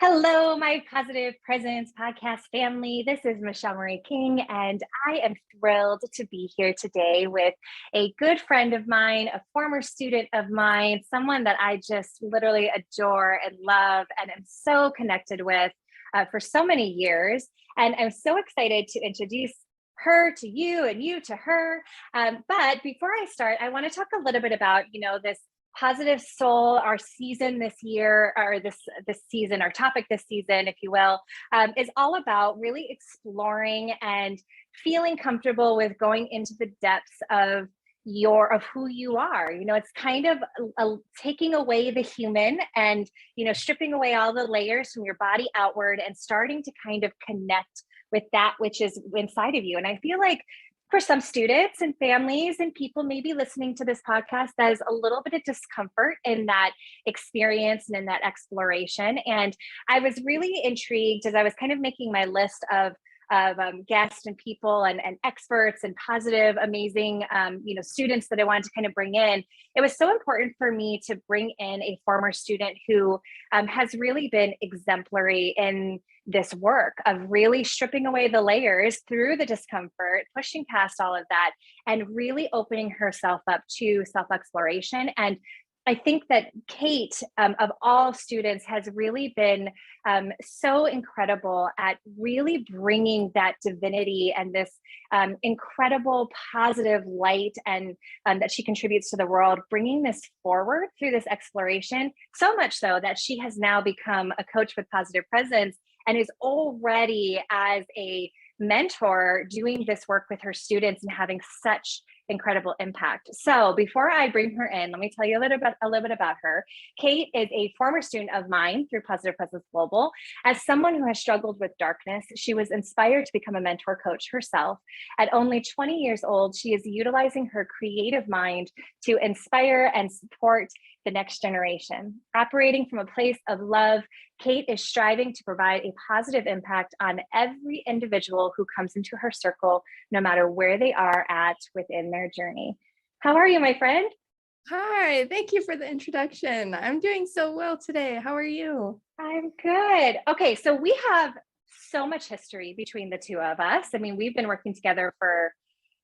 Hello, my Positive Presence podcast family. This is Michelle Marie King, and I am thrilled to be here today with a good friend of mine, a former student of mine, someone that I just literally adore and love and am so connected with for so many years. And I'm so excited to introduce her to you and you to her. But before I start, I want to talk a little bit about, this Positive Soul, our season this year, or this season, our topic this season, if you will, is all about really exploring and feeling comfortable with going into the depths of who you are. It's kind of taking away the human and stripping away all the layers from your body outward and starting to kind of connect with that which is inside of you. And I feel like for some students and families and people maybe listening to this podcast, there's a little bit of discomfort in that experience and in that exploration. And I was really intrigued as I was kind of making my list of guests and people and experts and positive, amazing, students that I wanted to kind of bring in. It was so important for me to bring in a former student who has really been exemplary in this work of really stripping away the layers through the discomfort, pushing past all of that, and really opening herself up to self-exploration. And I think that Kait, of all students, has really been so incredible at really bringing that divinity and this incredible positive light and that she contributes to the world, bringing this forward through this exploration, so much so that she has now become a coach with Positive Presence and is already, as a mentor, doing this work with her students and having such incredible impact. So before I bring her in, let me tell you a little bit about her. Kait is a former student of mine through Positive Presence Global. As someone who has struggled with darkness, she was inspired to become a mentor coach herself. At only 20 years old, she is utilizing her creative mind to inspire and support the next generation. Operating from a place of love, Kait is striving to provide a positive impact on every individual who comes into her circle, no matter where they are at within their journey. How are you, my friend? Hi, thank you for the introduction. I'm doing so well today. How are you? I'm good. Okay, so we have so much history between the two of us. I mean, we've been working together for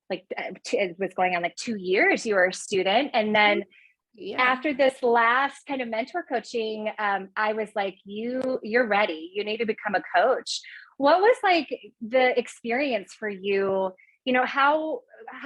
it was going on like 2 years. You were a student, and then after this last kind of mentor coaching, I was like, you're ready. You need to become a coach. What was like the experience for you? How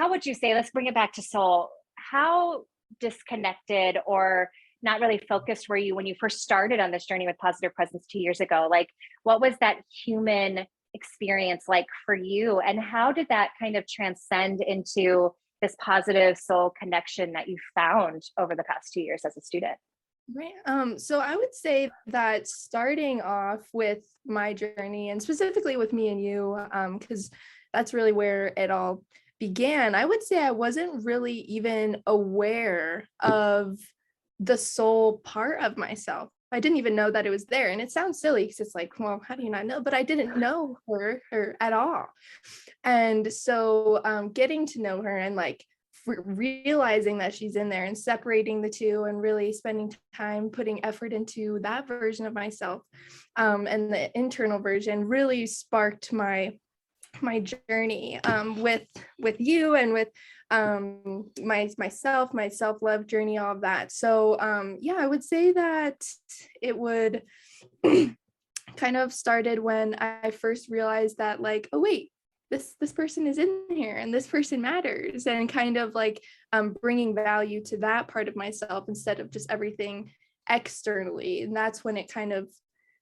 would you say, let's bring it back to soul. How disconnected or not really focused were you when you first started on this journey with Positive Presence 2 years ago? Like, what was that human experience like for you? And how did that kind of transcend into this positive soul connection that you found over the past 2 years as a student? Right. So I would say that starting off with my journey and specifically with me and you, because that's really where it all began, I would say I wasn't really even aware of the soul part of myself. I didn't even know that it was there. And it sounds silly because it's like, well, how do you not know? But I didn't know her at all. And so getting to know her and like realizing that she's in there and separating the two and really spending time putting effort into that version of myself and the internal version really sparked my journey with you and with my self-love journey, all of that. So I would say that it would kind of started when I first realized that, like, oh wait, this person is in here and this person matters, and kind of like bringing value to that part of myself instead of just everything externally. And that's when it kind of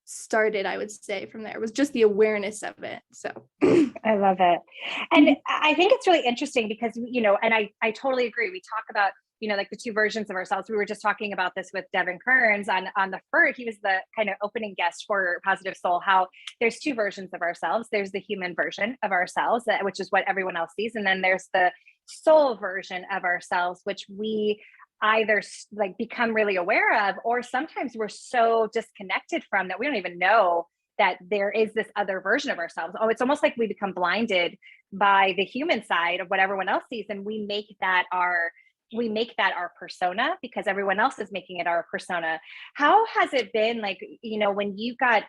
started, I would say. From there, it was just the awareness of it. So I love it. And I think it's really interesting because, and I totally agree. We talk about, like the two versions of ourselves. We were just talking about this with Devin Kearns on the first, he was the kind of opening guest for Positive Soul, how there's two versions of ourselves. There's the human version of ourselves, which is what everyone else sees. And then there's the soul version of ourselves, which we either like become really aware of, or sometimes we're so disconnected from that we don't even know that there is this other version of ourselves. Oh, it's almost like we become blinded by the human side of what everyone else sees, and we make that our persona because everyone else is making it our persona. How has it been, like, when you got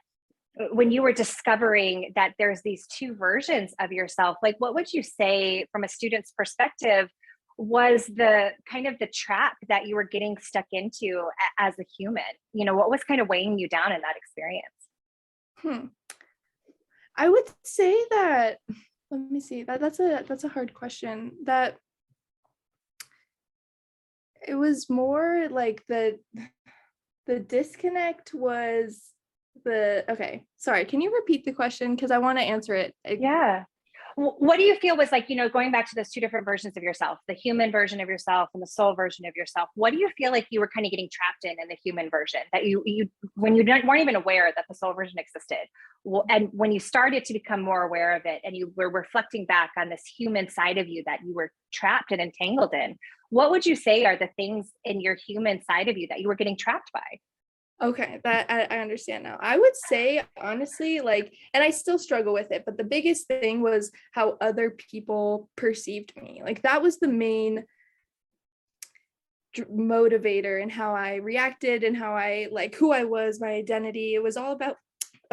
when you were discovering that there's these two versions of yourself, like what would you say from a student's perspective was the kind of the trap that you were getting stuck into as a human? You know, what was kind of weighing you down in that experience? Hmm. I would say that, let me see, that's a hard question. That it was more like the disconnect was okay, sorry, can you repeat the question? Because I want to answer it. Yeah. What do you feel was like, you know, going back to those two different versions of yourself, the human version of yourself and the soul version of yourself, what do you feel like you were kind of getting trapped in the human version that you when you weren't even aware that the soul version existed? Well, and when you started to become more aware of it and you were reflecting back on this human side of you that you were trapped and entangled in, what would you say are the things in your human side of you that you were getting trapped by? Okay, that I understand now. I would say honestly, like, and I still struggle with it, but the biggest thing was how other people perceived me. Like that was the main motivator in how I reacted and how I, like, who I was, my identity. It was all about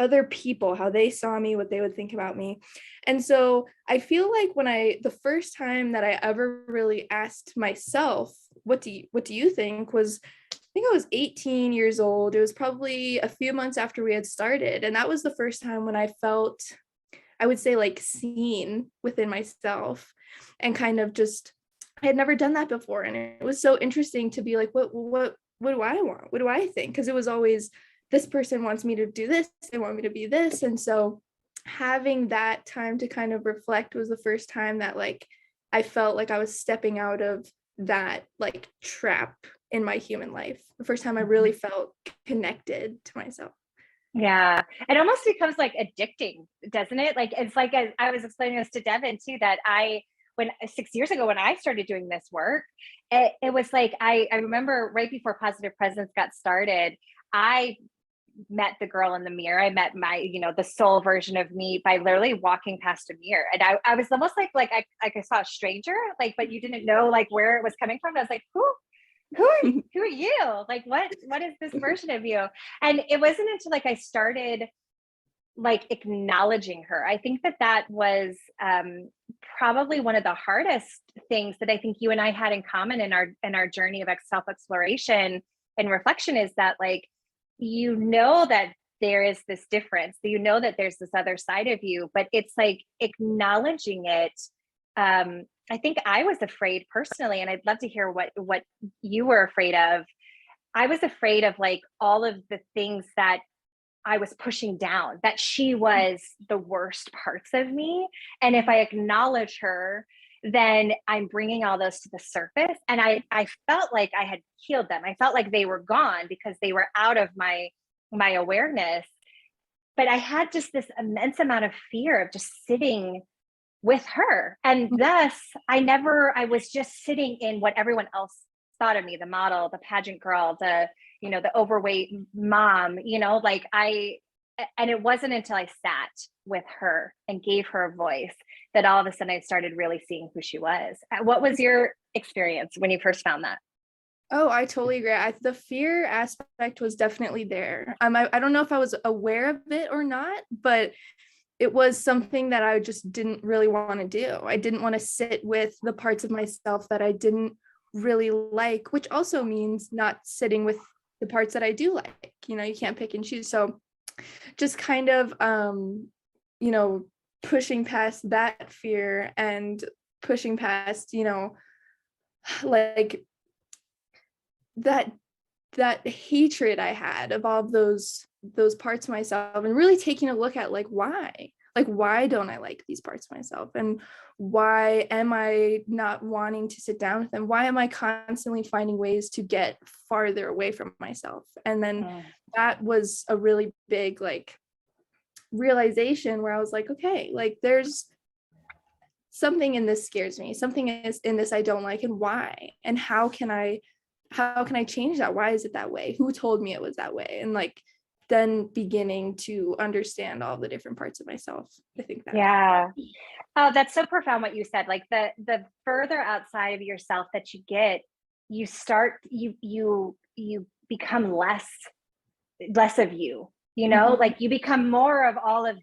other people, how they saw me, what they would think about me. And so I feel like the first time that I ever really asked myself, what do you think, was, I think I was 18 years old. It was probably a few months after we had started. And that was the first time when I felt, I would say, like, seen within myself, and kind of just, I had never done that before. And it was so interesting to be like, what do I want? What do I think? Because it was always, this person wants me to do this, they want me to be this. And so having that time to kind of reflect was the first time that, like, I felt like I was stepping out of that, like, trap in my human life. The first time I really felt connected to myself. Yeah, it almost becomes like addicting, doesn't it? Like it's like I was explaining this to Devin too, that when 6 years ago when I started doing this work, it was like I remember right before Positive Presence got started, I met the girl in the mirror. I met my, you know, the soul version of me by literally walking past a mirror. And I was almost like I saw a stranger, like, but you didn't know like where it was coming from. I was like, who are you? Like, what is this version of you? And it wasn't until like I started like acknowledging her. I think that was probably one of the hardest things that I think you and I had in common in our journey of self exploration and reflection, is that, like, you know that there is this difference, you know that there's this other side of you, but it's like acknowledging it. I think I was afraid personally, and I'd love to hear what you were afraid of. I was afraid of like all of the things that I was pushing down, that she was the worst parts of me. And if I acknowledge her, then I'm bringing all those to the surface. And I felt like I had healed them. I felt like they were gone because they were out of my awareness. But I had just this immense amount of fear of just sitting with her. And thus I was just sitting in what everyone else thought of me, the model, the pageant girl, the overweight mom, like and it wasn't until I sat with her and gave her a voice that all of a sudden I started really seeing who she was. What was your experience when you first found that? Oh, I totally agree. The fear aspect was definitely there. I don't know if I was aware of it or not, but it was something that I just didn't really want to do. I didn't want to sit with the parts of myself that I didn't really like, which also means not sitting with the parts that I do like. You can't pick and choose. So just kind of, pushing past that fear and pushing past, like that hatred I had of all of those parts of myself, and really taking a look at why don't I like these parts of myself, and why am I not wanting to sit down with them? Why am I constantly finding ways to get farther away from myself? And then that was a really big realization where I was like, okay, there's something in this scares me, something is in this I don't like, and why, and how can I change that? Why is it that way? Who told me it was that way? And then beginning to understand all the different parts of myself. I think that. Yeah. Oh, that's so profound what you said. Like the further outside of yourself that you get, you start, you become less of you. like you become more of all of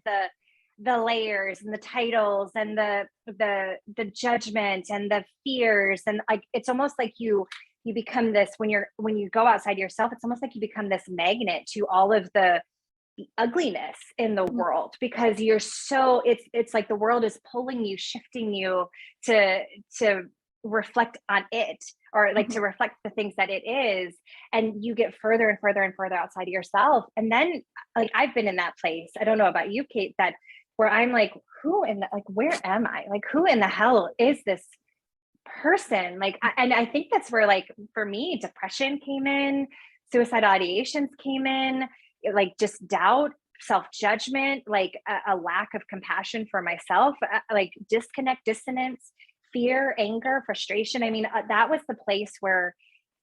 the layers and the titles and the judgment and the fears. And like, it's almost like you become this, when you go outside yourself, it's almost like you become this magnet to all of the ugliness in the world, because you're so, it's like the world is pulling you, shifting you to reflect on it, or like to reflect the things that it is, and you get further and further and further outside of yourself. And then like, I've been in that place, I don't know about you, Kait, that where I'm like, where am I, like, who in the hell is this person? Like, and I think that's where, like, for me, depression came in, suicidal ideations came in, like just doubt, self-judgment, like a lack of compassion for myself, like disconnect, dissonance, fear, anger, frustration. I mean, that was the place where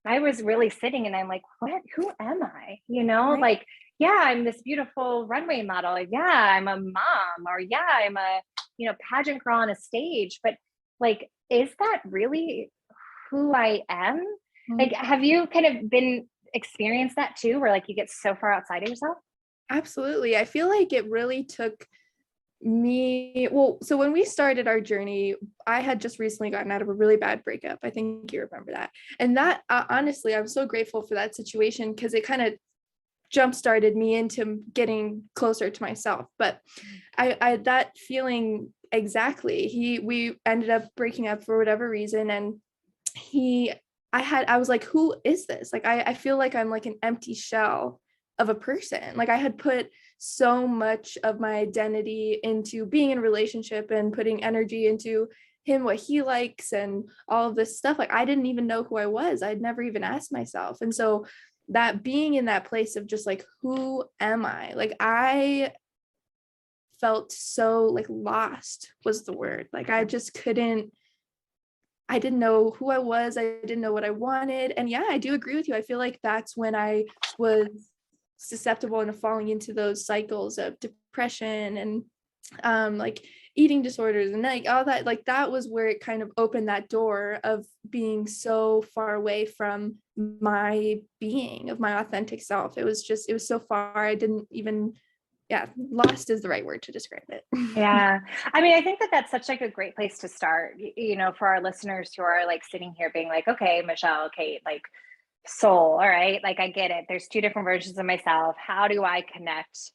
I was really sitting, and I'm like, who am I? Right. Like, yeah, I'm this beautiful runway model. Yeah, I'm a mom, or yeah, I'm a, pageant girl on a stage. But like, is that really who I am? Like, have you kind of been experienced that too, where like you get so far outside of yourself? Absolutely. I feel like it really took me, well, so when we started our journey, I had just recently gotten out of a really bad breakup. I think you remember that. And that, honestly, I'm so grateful for that situation, because it kind of jump started me into getting closer to myself. But I that feeling, exactly, we ended up breaking up for whatever reason. And I was like, who is this? Like, I feel like I'm like an empty shell of a person. Like, I had put so much of my identity into being in a relationship and putting energy into him, what he likes, and all of this stuff. Like, I didn't even know who I was. I'd never even asked myself. And so that being in that place of just like, who am I? Like, I felt so like lost was the word. Like, I didn't know who I was. I didn't know what I wanted. And yeah, I do agree with you. I feel like that's when I was susceptible into falling into those cycles of depression and like eating disorders and like all that. Like, that was where it kind of opened that door of being so far away from my being, of my authentic self. It was so far. I didn't even, yeah, lost is the right word to describe it. Yeah. I mean, I think that that's such like a great place to start, for our listeners who are like sitting here being like, okay, Michelle, Kait, like, soul, all right, like, I get it, there's two different versions of myself. How do I connect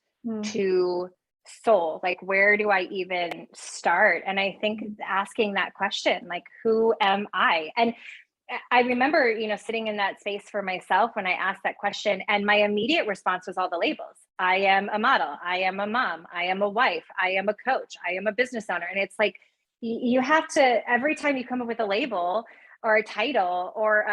to soul? Like, where do I even start? And I think asking that question, like, who am I? And I remember, sitting in that space for myself when I asked that question, and my immediate response was all the labels. I am a model, I am a mom, I am a wife, I am a coach, I am a business owner. And it's like, you have to, every time you come up with a label or a title, or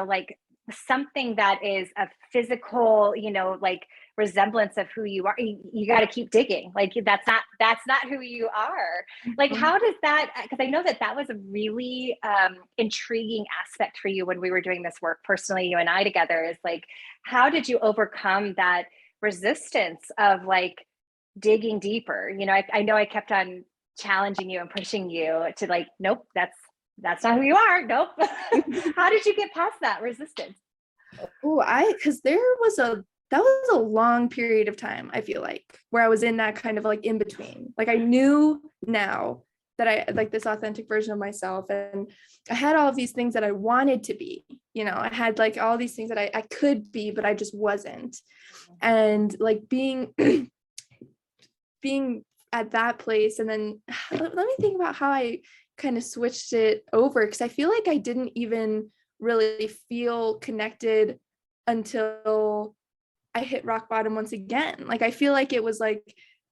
like something that is a physical, like resemblance of who you are, you got to keep digging. Like, that's not who you are. Like, how does that, because I know that was a really intriguing aspect for you when we were doing this work personally, you and I together, is like, how did you overcome that resistance of like digging deeper? I know I kept on challenging you and pushing you to like, nope, that's not who you are. Nope. How did you get past that resistance? Because that was a long period of time, I feel like, where I was in that kind of like in between. Like, I knew now that I like this authentic version of myself, and I had all of these things that I wanted to be, I had like all these things that I could be, but I just wasn't. And like being being at that place, and then let me think about how I kind of switched it over, because I feel like I didn't even really feel connected until I hit rock bottom once again. Like, I feel like it was like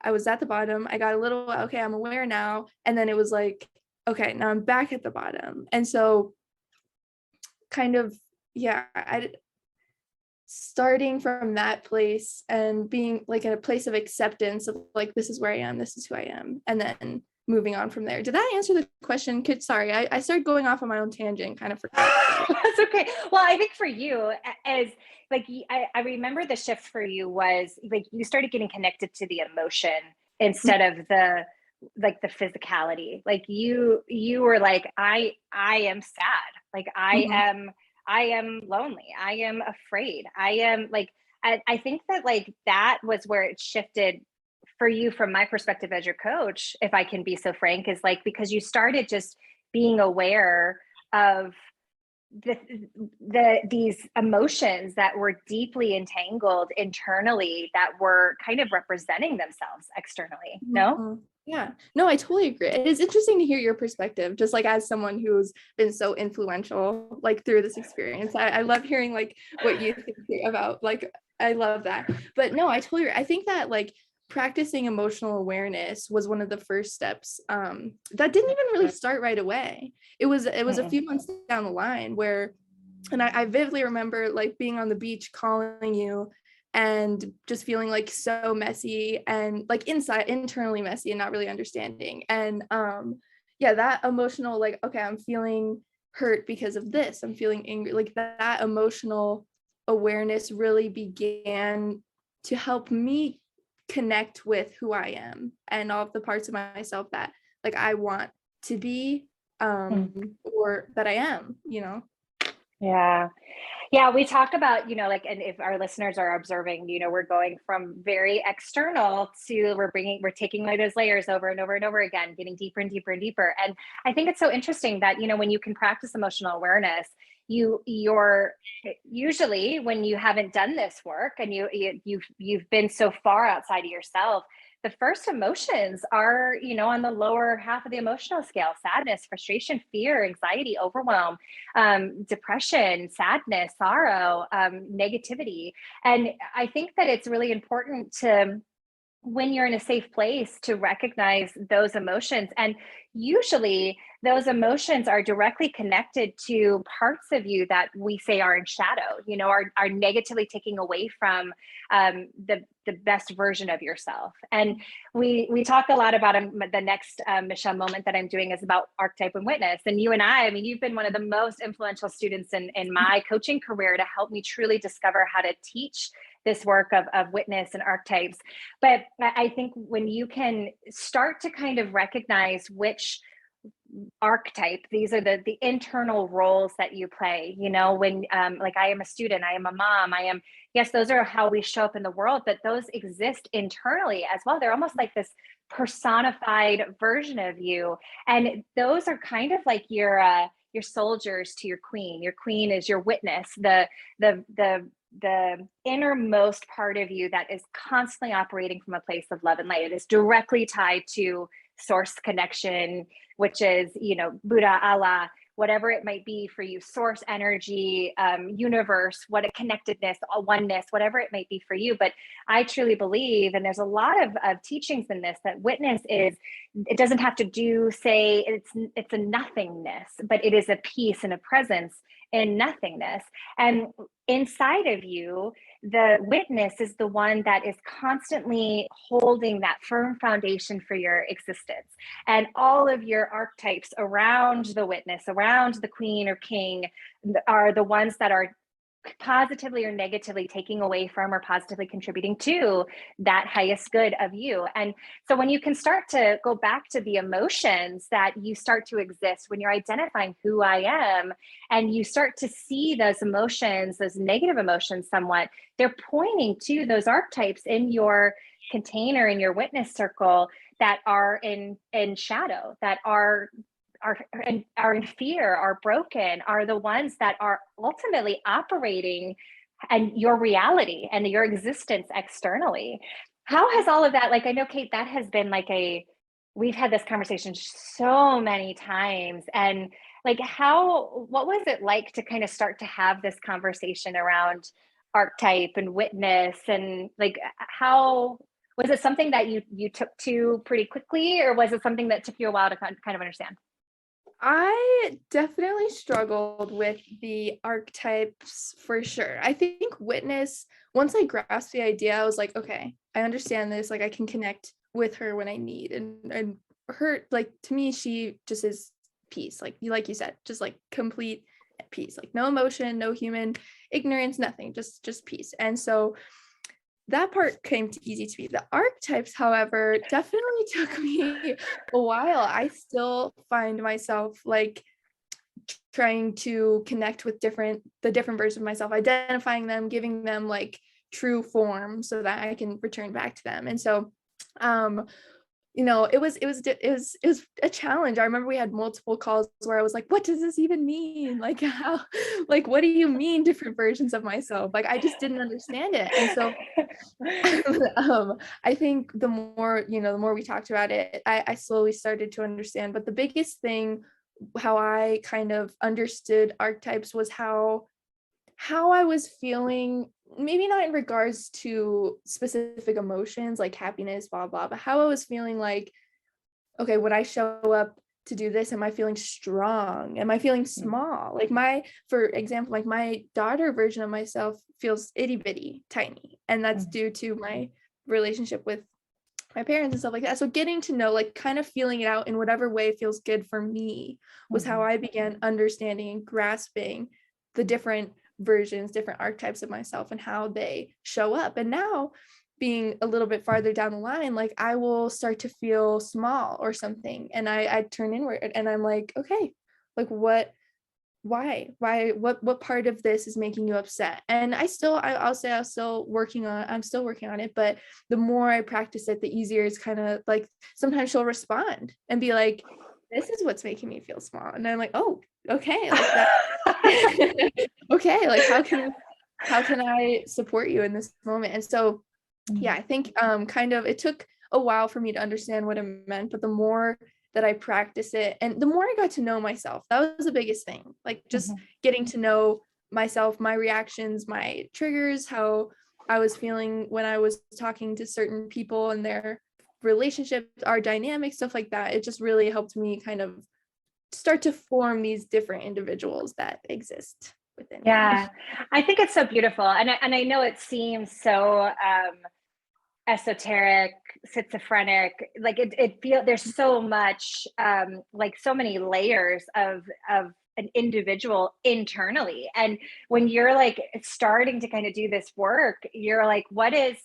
I was at the bottom, I got a little, okay, I'm aware now, and then it was like, okay, now I'm back at the bottom. And so kind of, yeah, starting from that place and being like in a place of acceptance of like, this is where I am, this is who I am, and then moving on from there. Did that answer the question? Sorry, I started going off on my own tangent, kind of forgot. That's okay. Well, I think for you, as like, I remember the shift for you was like, you started getting connected to the emotion instead of the physicality. Like, you were like, I am sad. Like, I am lonely. I am afraid. I am like, I think that like that was where it shifted for you from my perspective as your coach, if I can be so frank, is like because you started just being aware of the, these emotions that were deeply entangled internally that were kind of representing themselves externally. No? Mhm. Yeah, no, I totally agree. It is interesting to hear your perspective, just like as someone who's been so influential, like through this experience. I love hearing like what you think about, like, I love that. But no, I totally agree. I think that like practicing emotional awareness was one of the first steps that didn't even really start right away. It was a Mm-mm. few months down the line where, and I vividly remember like being on the beach calling you and just feeling like so messy and like internally messy and not really understanding. And yeah, that emotional, like, okay, I'm feeling hurt because of this, I'm feeling angry, like that emotional awareness really began to help me connect with who I am and all of the parts of myself that like I want to be, or that I am, you know. Yeah. Yeah, we talked about, like, and if our listeners are observing, we're going from very external to we're taking like those layers over and over and over again, getting deeper and deeper and deeper. And I think it's so interesting that, when you can practice emotional awareness, you're usually when you haven't done this work and you've been so far outside of yourself, the first emotions are, on the lower half of the emotional scale: sadness, frustration, fear, anxiety, overwhelm, depression, sadness, sorrow, negativity. And I think that it's really important to, when you're in a safe place, to recognize those emotions. And usually those emotions are directly connected to parts of you that we say are in shadow, are negatively taking away from the best version of yourself. And we talk a lot about the next Michelle moment that I'm doing is about archetype and witness. And you and I mean, you've been one of the most influential students in my coaching career to help me truly discover how to teach this work of witness and archetypes. But I think when you can start to kind of recognize which archetype, these are the internal roles that you play, when like I am a student, I am a mom, I am, yes, those are how we show up in the world, but those exist internally as well. They're almost like this personified version of you. And those are kind of like your soldiers to your queen. Your queen is your witness, the innermost part of you that is constantly operating from a place of love and light. It is directly tied to source connection, which is, Buddha, Allah, whatever it might be for you, source energy, universe, what a connectedness, a oneness, whatever it might be for you. But I truly believe, and there's a lot of teachings in this, that witness is, it doesn't have to say it's a nothingness, but it is a peace and a presence in nothingness. And inside of you, the witness is the one that is constantly holding that firm foundation for your existence. And all of your archetypes around the witness, around the queen or king, are the ones that are positively or negatively taking away from or positively contributing to that highest good of you. And so when you can start to go back to the emotions that you start to exist, when you're identifying who I am, and you start to see those emotions, those negative emotions somewhat, they're pointing to those archetypes in your container, in your witness circle, that are in shadow, that are in fear, are broken, are the ones that are ultimately operating and your reality and your existence externally. How has all of that, like, I know, Kate, that has been like we've had this conversation so many times, and like, what was it like to kind of start to have this conversation around archetype and witness, and like, how was it something that you took to pretty quickly, or was it something that took you a while to kind of understand? I definitely struggled with the archetypes for sure. I think witness, once I grasped the idea, I was like, okay, I understand this. Like I can connect with her when I need. And her, like, to me, she just is peace. Like you said, just like complete peace. Like no emotion, no human ignorance, nothing, just peace. And so that part came to easy to me. The archetypes, however, definitely took me a while. I still find myself like trying to connect with the different versions of myself, identifying them, giving them like true form so that I can return back to them. And so it was a challenge. I remember we had multiple calls where I was like, what does this even mean? Like, how, like, what do you mean different versions of myself? Like, I just didn't understand it. And so I think the more we talked about it, I slowly started to understand. But the biggest thing, how I kind of understood archetypes, was how I was feeling, maybe not in regards to specific emotions like happiness, blah, blah, but how I was feeling like, okay, when I show up to do this, am I feeling strong? Am I feeling small? Like for example, like my daughter version of myself feels itty bitty tiny. And that's due to my relationship with my parents and stuff like that. So getting to know, like kind of feeling it out in whatever way feels good for me, was how I began understanding and grasping the different versions, different archetypes of myself and how they show up. And now, being a little bit farther down the line, like I will start to feel small or something, and I turn inward and I'm like, okay, like what part of this is making you upset? And I'll say I'm still working on it, but the more I practice it, the easier it's kind of like, sometimes she'll respond and be like, this is what's making me feel small. And I'm like, oh, okay, like that. Okay, like how can I support you in this moment? And so yeah, I think kind of it took a while for me to understand what it meant, but the more that I practice it and the more I got to know myself, that was the biggest thing. Like just getting to know myself, my reactions, my triggers, how I was feeling when I was talking to certain people and their relationships, our dynamics, stuff like that. It just really helped me kind of start to form these different individuals that exist within Yeah, me. I think it's so beautiful. And I know it seems so esoteric, schizophrenic, like it feel there's so much like so many layers of an individual internally. And when you're like starting to kind of do this work, you're like, what is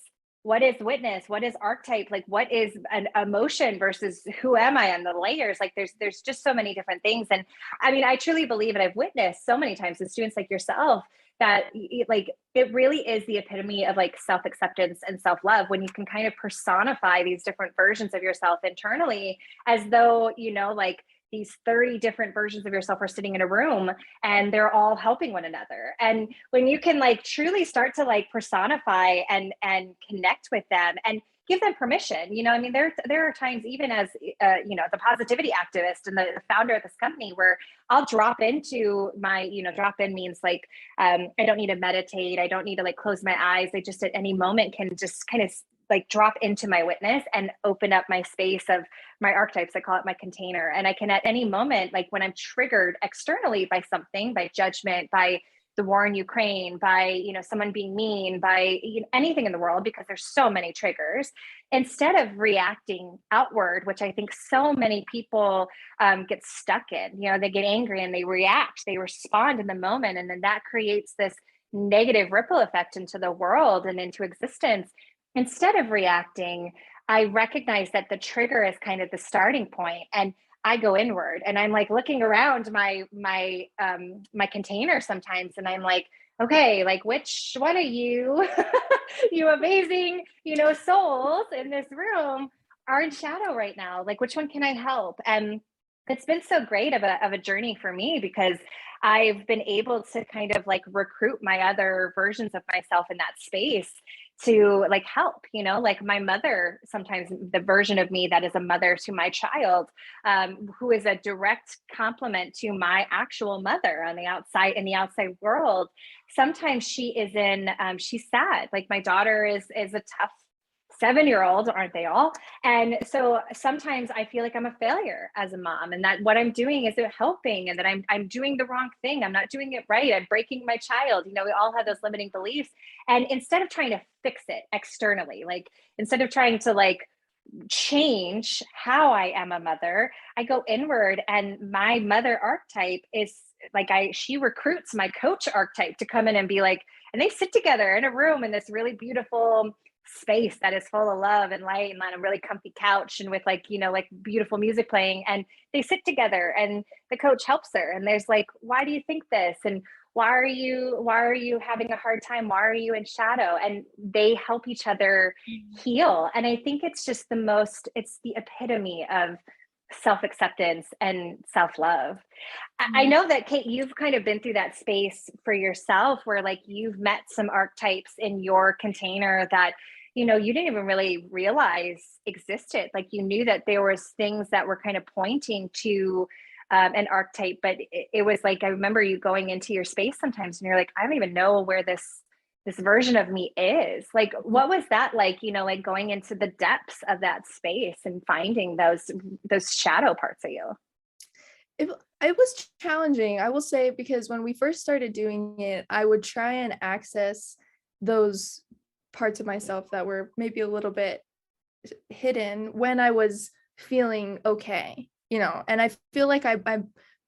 witness, what is archetype, like what is an emotion versus who am I, and the layers, like there's just so many different things. And I mean, I truly believe, and I've witnessed so many times with students like yourself, that like it really is the epitome of like self-acceptance and self-love, when you can kind of personify these different versions of yourself internally, as though, like these 30 different versions of yourself are sitting in a room and they're all helping one another. And when you can like truly start to like personify and connect with them and give them permission, I mean, there are times, even as the positivity activist and the founder of this company, where I'll drop into my, drop in means like I don't need to meditate, I don't need to like close my eyes, I just at any moment can just kind of like drop into my witness and open up my space of my archetypes. I call it my container. And I can at any moment, like when I'm triggered externally by something, by judgment, by the war in Ukraine, by someone being mean, by anything in the world, because there's so many triggers, instead of reacting outward, which I think so many people get stuck in. They get angry and they react, they respond in the moment, and then that creates this negative ripple effect into the world and into existence. Instead of reacting, I recognize that the trigger is kind of the starting point, and I go inward, and I'm like looking around my container sometimes, and I'm like, okay, like which one of you, you amazing, souls in this room are in shadow right now? Like which one can I help? And it's been so great of a journey for me, because I've been able to kind of like recruit my other versions of myself in that space to like help, like my mother, sometimes the version of me that is a mother to my child, who is a direct complement to my actual mother on the outside, in the outside world. Sometimes she's sad. Like my daughter is a tough 7-year-old, aren't they all? And so sometimes I feel like I'm a failure as a mom, and that what I'm doing isn't helping, and that I'm doing the wrong thing. I'm not doing it right. I'm breaking my child. We all have those limiting beliefs. And instead of trying to fix it externally, like instead of trying to like change how I am a mother, I go inward, and my mother archetype is like she recruits my coach archetype to come in and be like, and they sit together in a room in this really beautiful space that is full of love and light, and on a really comfy couch, and with like like beautiful music playing, and they sit together and the coach helps her, and there's like, why do you think this, and why are you having a hard time? Why are you in shadow? And they help each other heal. And I think it's just it's the epitome of self-acceptance and self-love. I know that Kate, you've kind of been through that space for yourself where like you've met some archetypes in your container that, you didn't even really realize existed. Like you knew that there was things that were kind of pointing to an archetype, but it was like, I remember you going into your space sometimes and you're like, I don't even know where this version of me is. Like, what was that like, like going into the depths of that space and finding those shadow parts of you? It was challenging, I will say, because when we first started doing it, I would try and access those parts of myself that were maybe a little bit hidden when I was feeling okay, and I feel like I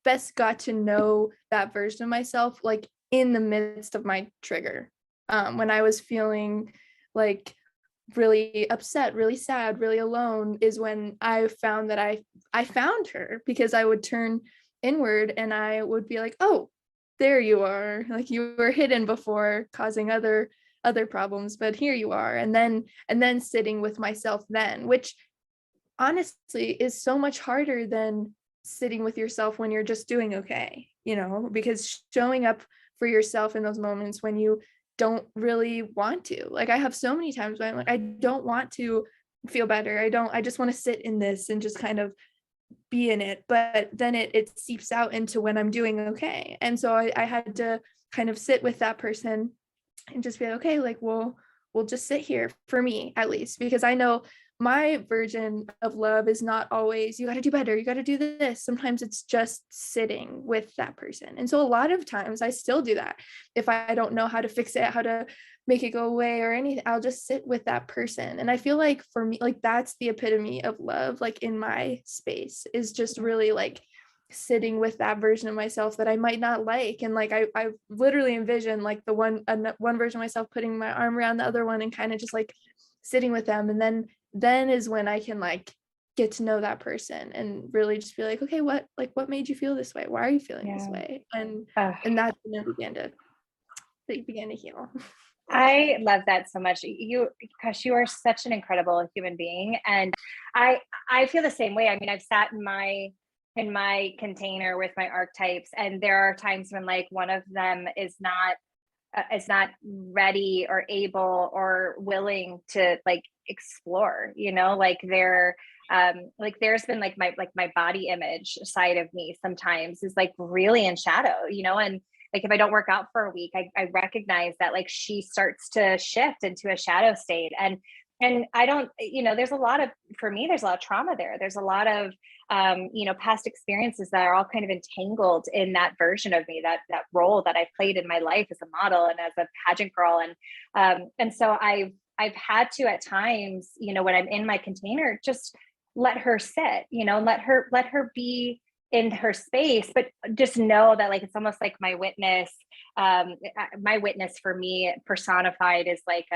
best got to know that version of myself like in the midst of my trigger. When I was feeling like really upset, really sad, really alone is when I found that I found her, because I would turn inward and I would be like, oh, there you are. Like you were hidden before, causing other problems, but here you are. And then sitting with myself then, which honestly is so much harder than sitting with yourself when you're just doing okay, because showing up for yourself in those moments when you don't really want to. Like I have so many times when I'm like, I don't want to feel better. I just want to sit in this and just kind of be in it. But then it seeps out into when I'm doing okay. And so I had to kind of sit with that person and just be like, okay, like we'll just sit here, for me at least, because I know my version of love is not always, you got to do better, you got to do this. Sometimes it's just sitting with that person. And so a lot of times I still do that. If I don't know how to fix it, how to make it go away or anything, I'll just sit with that person. And I feel like for me, like that's the epitome of love, like in my space, is just really like sitting with that version of myself that I might not like. And like I literally envision like the one version of myself putting my arm around the other one and kind of just like sitting with them. And then is when I can like get to know that person and really just be like, okay, what made you feel this way? Why are you feeling this way? And that's when it began to heal. I love that so much. Gosh, you are such an incredible human being. And I feel the same way. I mean, I've sat in my container with my archetypes, and there are times when like one of them is not ready or able or willing to like explore, like they're like there's been like my body image side of me sometimes is like really in shadow, and like if I don't work out for a week, I recognize that like she starts to shift into a shadow state. And I don't, for me, there's a lot of trauma there. There's a lot of, past experiences that are all kind of entangled in that version of me, that role that I played in my life as a model and as a pageant girl. And so I've had to at times, when I'm in my container, just let her sit, let her be in her space, but just know that like it's almost like my witness. My witness for me personified is like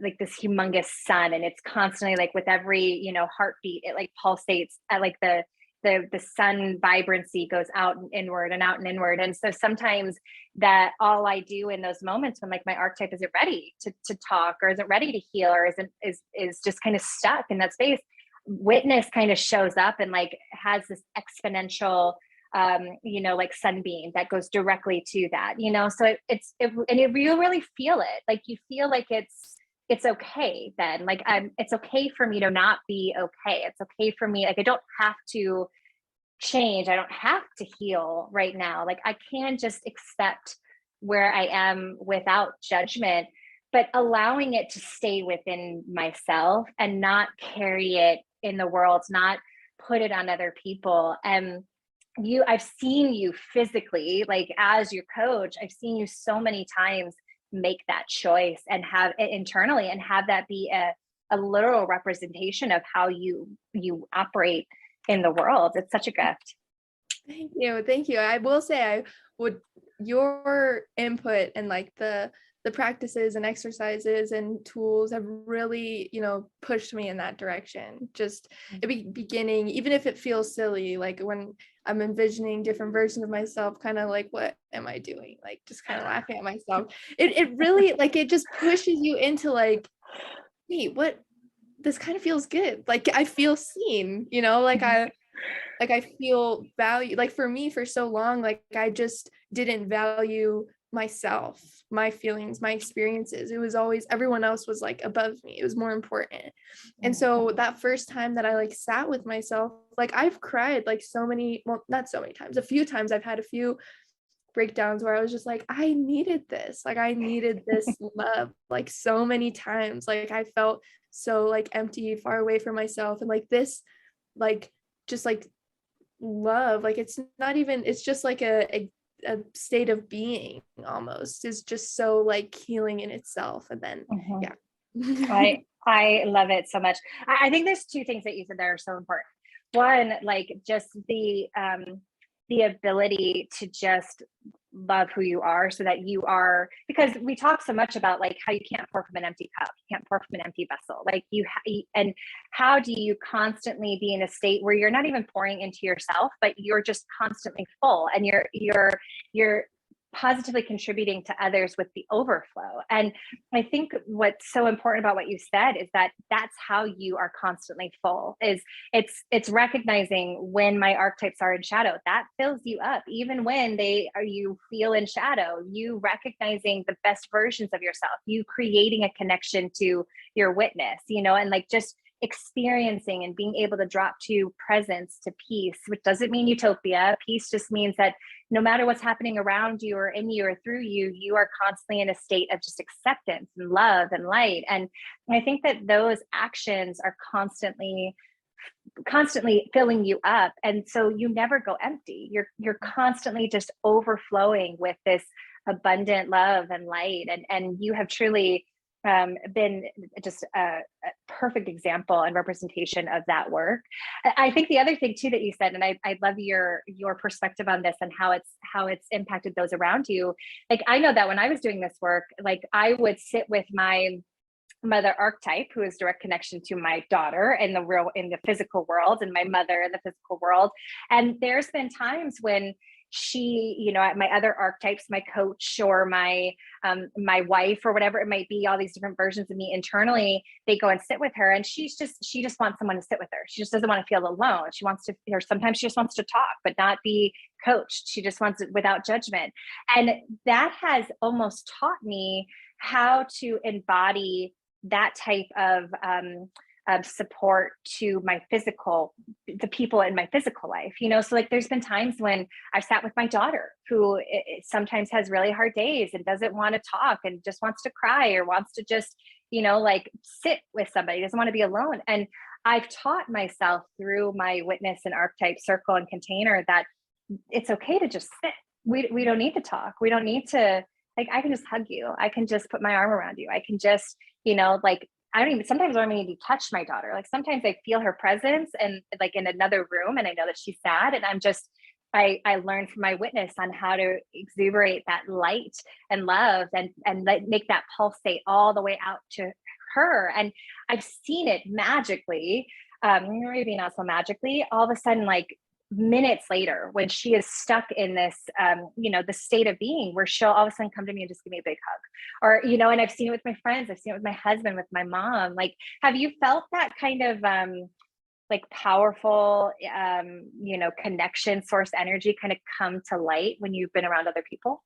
like this humongous sun, and it's constantly like with every heartbeat it like pulsates at like the sun vibrancy goes out and inward and out and inward. And so sometimes that all I do in those moments when like my archetype isn't ready to talk or isn't ready to heal or is just kind of stuck in that space, witness kind of shows up and like has this exponential like sunbeam that goes directly to that, so you really feel it. Like you feel like it's okay then. Like it's okay for me to not be okay. It's okay for me. Like I don't have to change. I don't have to heal right now. Like I can just accept where I am without judgment, but allowing it to stay within myself and not carry it in the world, not put it on other people. And I've seen you physically, like as your coach, I've seen you so many times make that choice and have it internally and have that be a literal representation of how you operate in the world. It's such a gift. Thank you. I will say I would your input and like the practices and exercises and tools have really, pushed me in that direction. Just beginning, even if it feels silly, like when I'm envisioning different versions of myself, kind of like, what am I doing? Like just kind of laughing at myself. It really like it just pushes you into like, wait, what this kind of feels good. Like I feel seen, like I feel value. Like for me, for so long, like I just didn't value myself, my feelings, my experiences. It was always everyone else was like above me. It was more important. And so that first time that I like sat with myself, like I've cried like so many, well, not so many times, a few times. I've had a few breakdowns where I was just like, I needed this. Like I needed this love like so many times. Like I felt so like empty, far away from myself. And like this, like just like love, like it's not even, it's just like a state of being almost, is just so like healing in itself. And then yeah. I love it so much. I think there's two things that you said that are so important. One, like just the ability to just love who you are, so that you are, because we talk so much about like how you can't pour from an empty cup, you can't pour from an empty vessel, like and how do you constantly be in a state where you're not even pouring into yourself, but you're just constantly full, and you're positively contributing to others with the overflow. And I think what's so important about what you said is that that's how you are constantly full. Is it's recognizing when my archetypes are in shadow, that fills you up. Even when you feel in shadow, you recognizing the best versions of yourself, you creating a connection to your witness, and like just experiencing and being able to drop to presence, to peace, which doesn't mean utopia. Peace just means that no matter what's happening around you or in you or through you, you are constantly in a state of just acceptance and love and light. And I think that those actions are constantly filling you up, and so you never go empty. You're constantly just overflowing with this abundant love and light, and you have truly been just a perfect example and representation of that work. I think the other thing too that you said, and I love your perspective on this and how it's impacted those around you. Like I know that when I was doing this work, like I would sit with my mother archetype, who is direct connection to my daughter in the physical world, and my mother in the physical world. And there's been times when she, my other archetypes, my coach or my wife or whatever it might be, all these different versions of me internally, they go and sit with her, and she just wants someone to sit with her. She just doesn't want to feel alone. She wants to, or sometimes she just wants to talk, but not be coached. She just wants it without judgment. And that has almost taught me how to embody that type of support to the people in my physical life, so like there's been times when I've sat with my daughter who sometimes has really hard days and doesn't want to talk and just wants to cry or wants to just, like sit with somebody, doesn't want to be alone. And I've taught myself through my witness and archetype circle and container that it's okay to just sit. We don't need to talk. We don't need to, like, I can just hug you. I can just put my arm around you. I can just, like, sometimes I don't even need to touch my daughter. Like sometimes I feel her presence and like in another room, and I know that she's sad, and I learned from my witness on how to exuberate that light and love and make that pulsate all the way out to her. And I've seen it magically, maybe not so magically, all of a sudden, like minutes later, when she is stuck in this, the state of being where she'll all of a sudden come to me and just give me a big hug, or, and I've seen it with my friends, I've seen it with my husband, with my mom. Like, have you felt that kind of, like powerful, connection, source energy kind of come to light when you've been around other people?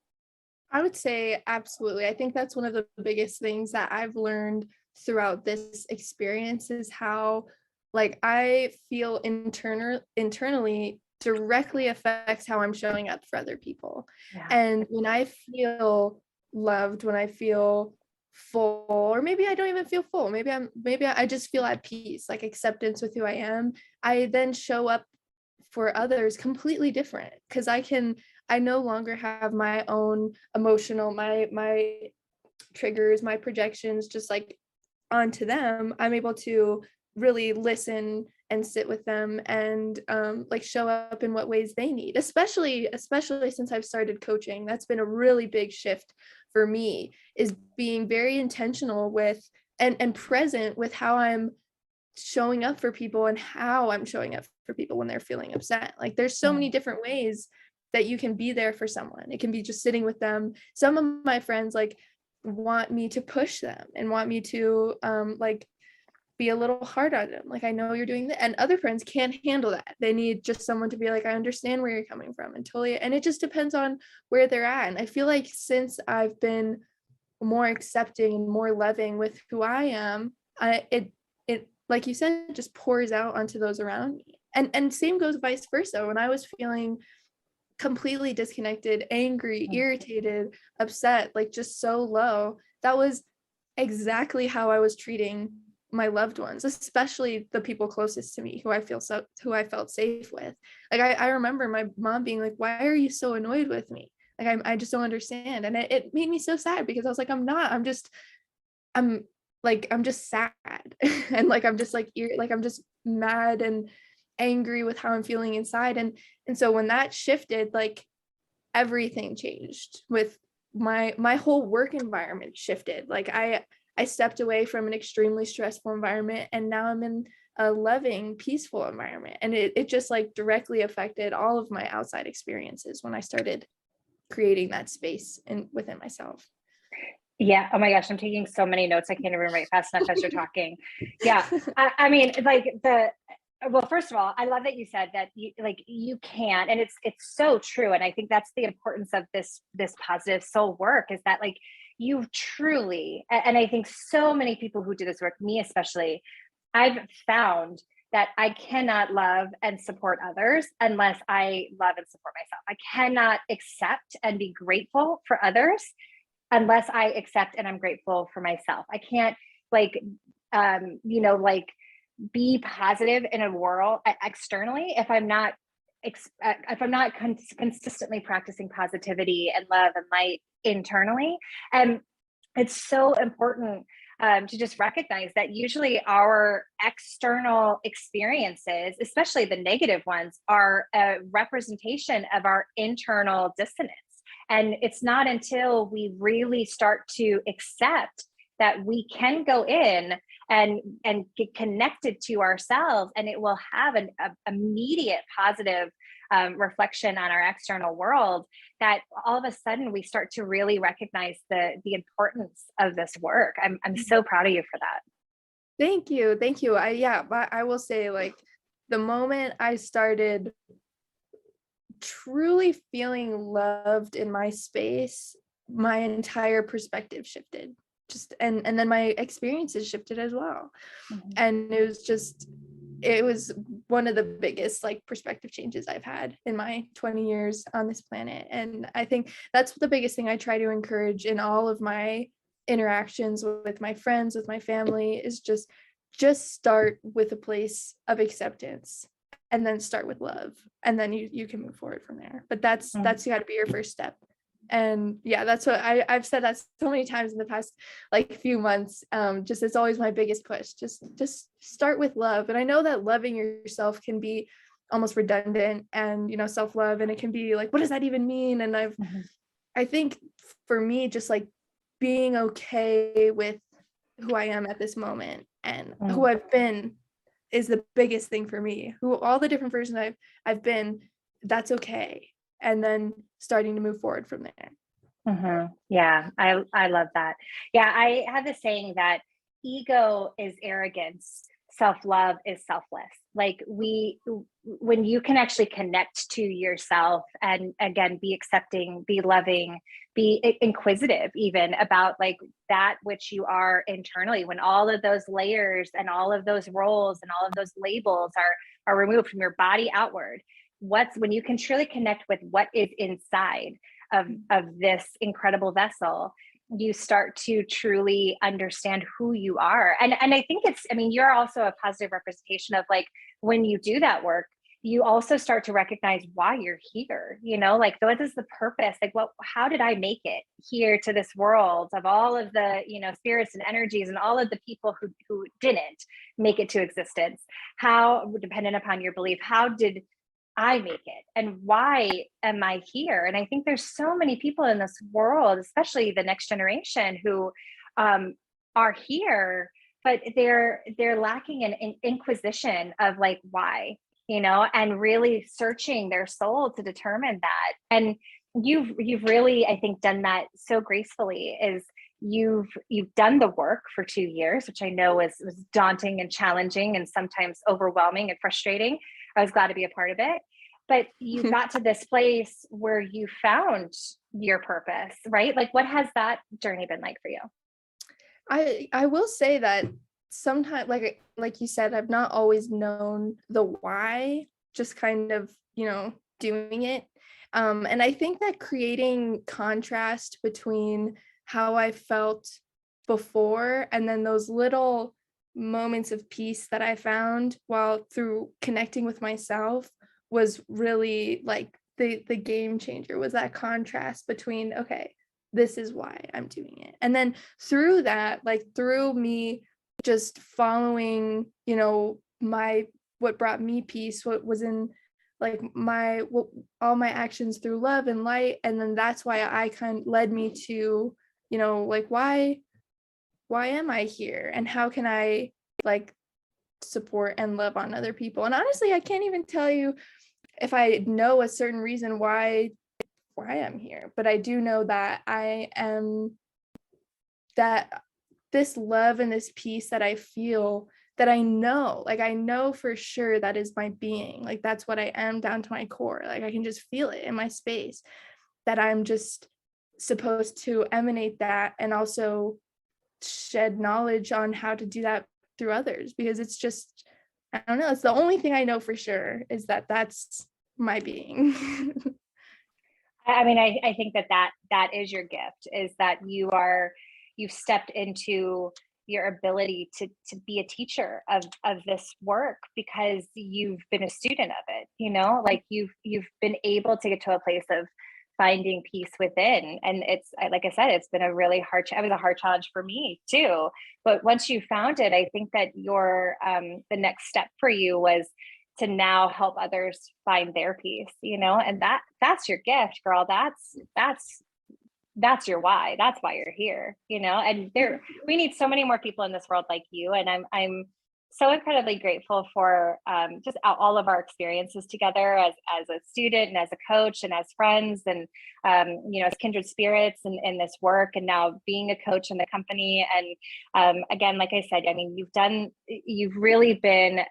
I would say absolutely. I think that's one of the biggest things that I've learned throughout this experience is how like I feel internally directly affects how I'm showing up for other people. Yeah. And when I feel loved, when I feel full, or maybe I don't even feel full, maybe I just feel at peace, like acceptance with who I am, I then show up for others completely different, because I no longer have my own emotional, my triggers, my projections just like onto them. I'm able to really listen and sit with them and like show up in what ways they need, especially since I've started coaching. That's been a really big shift for me, is being very intentional with and present with how I'm showing up for people and how I'm showing up for people when they're feeling upset. Like there's so many different ways that you can be there for someone. It can be just sitting with them. Some of my friends like want me to push them and want me to like be a little hard on them. Like, I know you're doing that. And other friends can't handle that. They need just someone to be like, I understand where you're coming from, and totally. And it just depends on where they're at. And I feel like since I've been more accepting and more loving with who I am, it like you said, just pours out onto those around me. And same goes vice versa. When I was feeling completely disconnected, angry, irritated, upset, like just so low, that was exactly how I was treating my loved ones, especially the people closest to me who I felt safe with. Like I remember my mom being like, why are you so annoyed with me? Like I just don't understand. And it made me so sad, because I was like, I'm just sad. And like I'm just mad and angry with how I'm feeling inside. And so when that shifted, like everything changed. With my whole work environment shifted. Like I stepped away from an extremely stressful environment, and now I'm in a loving, peaceful environment. And it just like directly affected all of my outside experiences when I started creating that space within myself. Yeah. Oh my gosh, I'm taking so many notes. I can't even write fast enough as you're talking. Yeah. I mean, like well, first of all, I love that you said that you can, and it's so true. And I think that's the importance of this positive soul work, is that like you truly, and I think so many people who do this work, me especially, I've found that I cannot love and support others unless I love and support myself. I cannot accept and be grateful for others unless I accept and I'm grateful for myself. I can't like, like be positive in a world externally if I'm not consistently practicing positivity and love and light internally. And it's so important to just recognize that usually our external experiences, especially the negative ones, are a representation of our internal dissonance. And it's not until we really start to accept that we can go in and get connected to ourselves, and it will have an immediate positive reflection on our external world, that all of a sudden we start to really recognize the importance of this work. I'm so proud of you for that. Thank you. I will say, like, the moment I started truly feeling loved in my space, my entire perspective shifted. And then my experiences shifted as well. And it was one of the biggest like perspective changes I've had in my 20 years on this planet. And I think that's the biggest thing I try to encourage in all of my interactions with my friends, with my family, is just start with a place of acceptance, and then start with love, and then you can move forward from there. But that's got to be your first step. And yeah, that's what I've said that so many times in the past like few months. Just it's always my biggest push. Just start with love. And I know that loving yourself can be almost redundant, and self-love, and it can be like, what does that even mean? And I think for me, just like being okay with who I am at this moment and who I've been is the biggest thing for me. Who all the different versions I've been, that's okay. And then starting to move forward from there. Yeah, I love that. Yeah, I have this saying that ego is arrogance, self-love is selfless. Like when you can actually connect to yourself and again, be accepting, be loving, be inquisitive even about like that which you are internally, when all of those layers and all of those roles and all of those labels are removed from your body outward, when you can truly connect with what is inside of this incredible vessel, you start to truly understand who you are. And I think you're also a positive representation of like, when you do that work, you also start to recognize why you're here, like what is the purpose? Like how did I make it here to this world of all of the, spirits and energies and all of the people who didn't make it to existence? How, dependent upon your belief, how did I make it? And why am I here? And I think there's so many people in this world, especially the next generation, who are here, but they're lacking an inquisition of like why, and really searching their soul to determine that. And you've really, I think, done that so gracefully. Is you've done the work for 2 years, which I know was daunting and challenging and sometimes overwhelming and frustrating. I was glad to be a part of it. But you got to this place where you found your purpose, right? Like, what has that journey been like for you? I will say that sometimes, like you said, I've not always known the why, just kind of, doing it. And I think that creating contrast between how I felt before and then those little moments of peace that I found while through connecting with myself was really like the game changer, was that contrast between, okay, this is why I'm doing it. And then through that, like through me just following, what brought me peace, what was in like all my actions through love and light. And then that's why I kind of led me to, like, why am I here? And how can I like support and love on other people? And honestly, I can't even tell you if I know a certain reason why I'm here, but I do know that that this love and this peace that I feel, that I know for sure that is my being. Like that's what I am down to my core. Like I can just feel it in my space, that I'm just supposed to emanate that and also shed knowledge on how to do that through others, because it's just, I don't know, it's the only thing I know for sure, is that that's my being. I mean, I think that is your gift, is that you've stepped into your ability to be a teacher of this work because you've been a student of it, like you've been able to get to a place of finding peace within. And it's, like I said, it's been a really hard, it was a hard challenge for me too. But once you found it, I think that the next step for you was to now help others find their peace, and that's your gift, girl. That's your why. That's why you're here, and we need so many more people in this world like you. And I'm so incredibly grateful for just all of our experiences together as a student and as a coach and as friends and, as kindred spirits in this work, and now being a coach in the company. And again, like I said, I mean, you've really been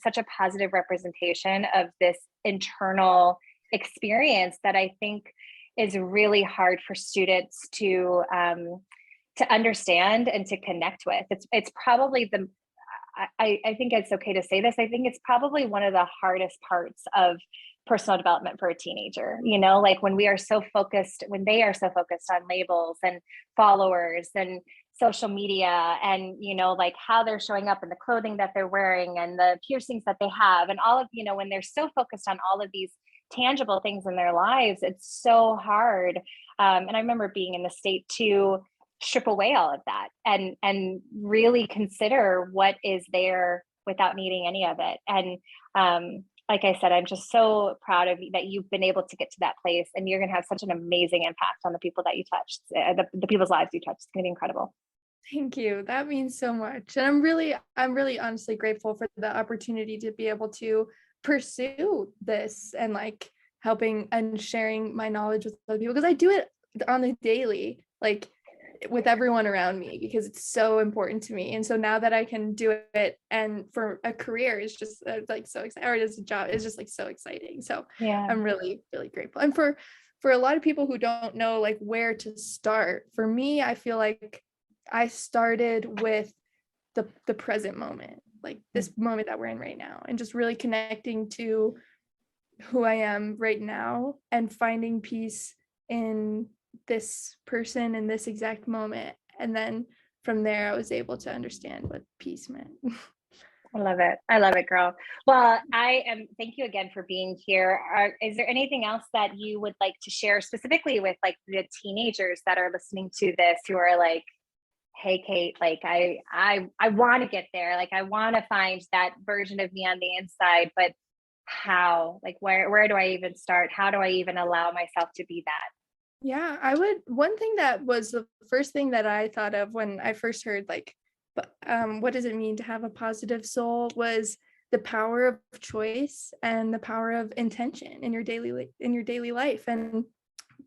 such a positive representation of this internal experience that I think is really hard for students to understand and to connect with. It's probably I think it's okay to say this. I think it's probably one of the hardest parts of personal development for a teenager, like when they are so focused on labels and followers and social media and, like how they're showing up in the clothing that they're wearing and the piercings that they have and all of, when they're so focused on all of these tangible things in their lives, it's so hard. And I remember being in the state to strip away all of that and really consider what is there without needing any of it. And like I said, I'm just so proud of you that you've been able to get to that place, and you're going to have such an amazing impact on the people that you touched, the people's lives you touched. It's going to be incredible. Thank you. That means so much. And I'm really honestly grateful for the opportunity to be able to pursue this and like helping and sharing my knowledge with other people, because I do it on the daily, like with everyone around me, because it's so important to me. And so now that I can do it, and for a career is just like so exciting, or as a job is just like so exciting. So yeah, I'm really, really grateful. And for a lot of people who don't know like where to start, for me, I feel like I started with the present moment, like this moment that we're in right now, and just really connecting to who I am right now and finding peace in this person in this exact moment. And then from there, I was able to understand what peace meant. I love it. I love it, girl. Well, thank you again for being here. Is there anything else that you would like to share specifically with like the teenagers that are listening to this who are like, hey, Kait, like I want to get there. Like I want to find that version of me on the inside, but how? Like where do I even start? How do I even allow myself to be that? Yeah, one thing that was the first thing that I thought of when I first heard like, what does it mean to have a positive soul, was the power of choice and the power of intention in your daily life, and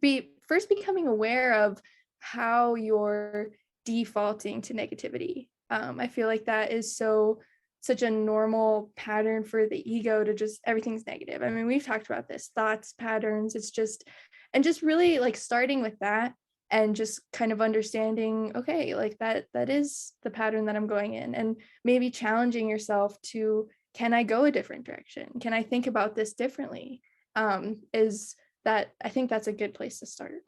becoming aware of how you're defaulting to negativity. I feel like that is such a normal pattern for the ego to just everything's negative. I mean, we've talked about this, thoughts, patterns. It's just, and just really like starting with that and just kind of understanding, okay, like that is the pattern that I'm going in, and maybe challenging yourself to, can I go a different direction? Can I think about this differently? Is that, I think that's a good place to start.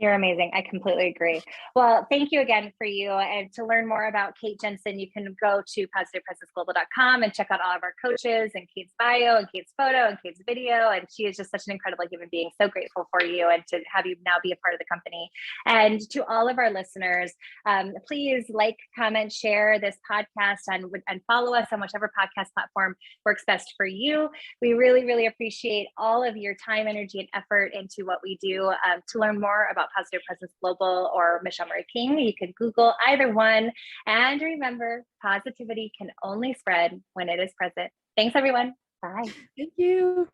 You're amazing. I completely agree. Well, thank you again for you. And to learn more about Kait Jensen, you can go to positivepresenceglobal.com and check out all of our coaches and Kait's bio and Kait's photo and Kait's video. And she is just such an incredible human being. So grateful for you and to have you now be a part of the company. And to all of our listeners, please like, comment, share this podcast and follow us on whichever podcast platform works best for you. We really, really appreciate all of your time, energy, and effort into what we do. To learn more about Positive Presence Global or Michelle Murray King, you can Google either one. And remember, positivity can only spread when it is present. Thanks, everyone. Bye. Thank you.